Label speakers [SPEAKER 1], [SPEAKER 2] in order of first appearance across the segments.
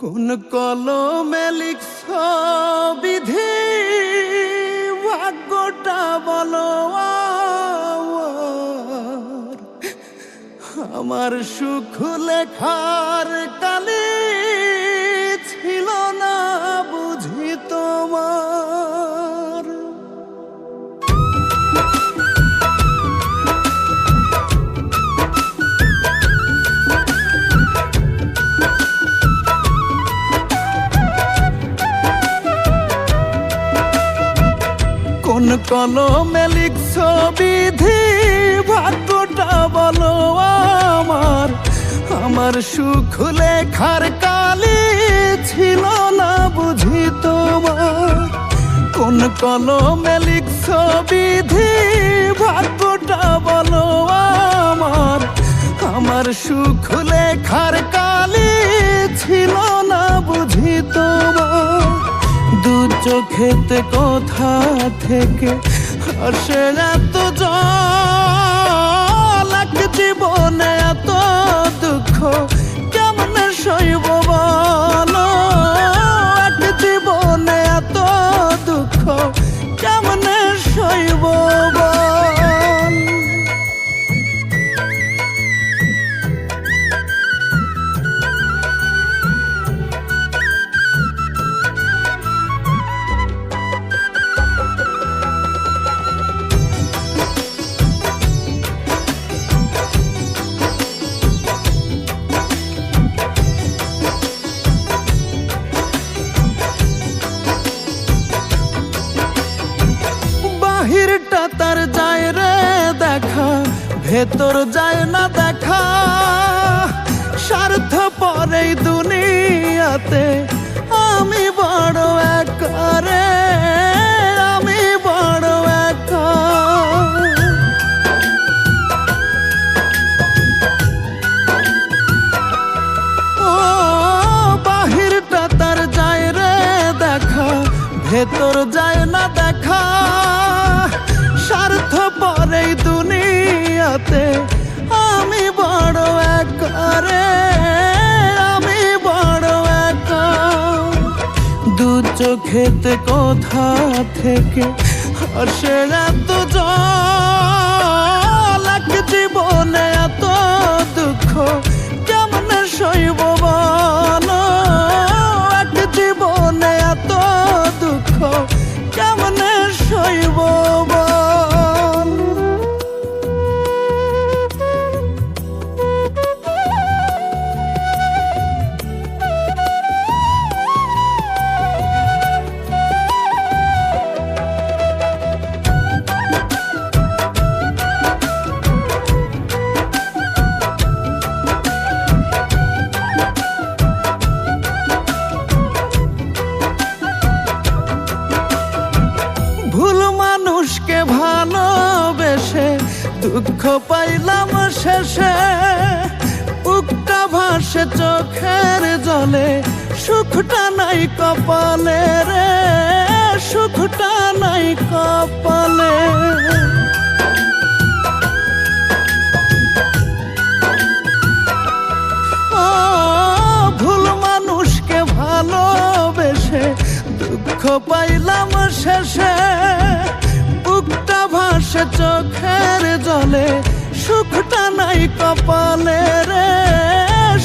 [SPEAKER 1] কোন কলমে লিখছ বিধি ভাগ্যটা বলো আমার সুখ লেখার কালে ছিল না বুঝি তোমার। কোন কলমে লিখছ বিধি ভাগ্যটা বলো আমার সুখ লেখার কালে ছিল না বুঝি তোমার। কোন কলমে লিখছ বিধি ভাগ্যটা বলো আমার সুখ লেখার কালে ছিল না বুঝি তোমার। দু চোখেতে কোথা থেকে আসে এত জল, এক জীবনে এত দুঃখ কেমনে সইব বলো, এক জীবনে এত দুঃখ কেমনে সইব বল। বাহিরটা তার যায় রে দেখা, ভেতর যায় না দেখা। স্বার্থ পরে দুনিয়াতে আমি বড় একা রে, আমি বড় একা। ও বাহিরটা তার যায় রে দেখা, ভেতর যায় না দেখা। স্বার্থ পরে দুনিয়াতে আমি বড় একা রে, আমি বড় একা। দু চোখেতে কোথা থেকে আসে এত জল, এক জীবনে এত দুঃখ কেমনে সইব বলো, এক জীবনে এত দুঃখ কেমনে সইব বল। ভুল মানুষকে ভালোবেসে দুঃখ পাইলাম শেষে। বুকটা ভাসে চোখের জলে, সুখটা নাই কপালে রে, সুখটা নাই কপালে। ও ভুল মানুষকে ভালোবেসে দুঃখ পাইলাম শেষে। বুকটা ভাসে চোখের জলে, সুখটা নাই কপালে রে,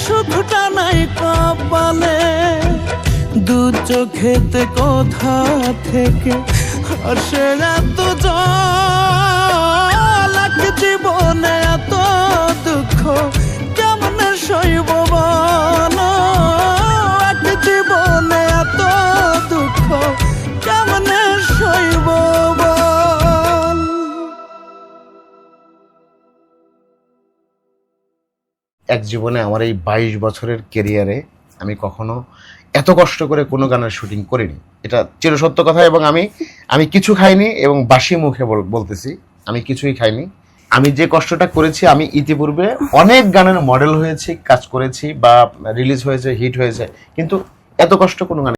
[SPEAKER 1] সুখটা নাই কপালে। দু চোখেতে কোথা থেকে আসে এত জল, এক জীবনে এত দুঃখ কেমনে সইব বলো, এক জীবনে এত দুঃখ কেমনে সইব বল।
[SPEAKER 2] এক জীবনে আমার এই 22 বছরের ক্যারিয়ারে আমি কখনো এত কষ্ট করে কোনো গানের শুটিং করিনি, এটা চিরসত্য কথা। এবং আমি কিছু খাইনি, এবং বাসি মুখে বলতেছি আমি কিছুই খাইনি। আমি যে কষ্টটা করেছি, আমি ইতিপূর্বে অনেক গানের মডেল হয়েছি, কাজ করেছি বা রিলিজ হয়েছে, হিট হয়েছে, কিন্তু এত কষ্ট কোনো গান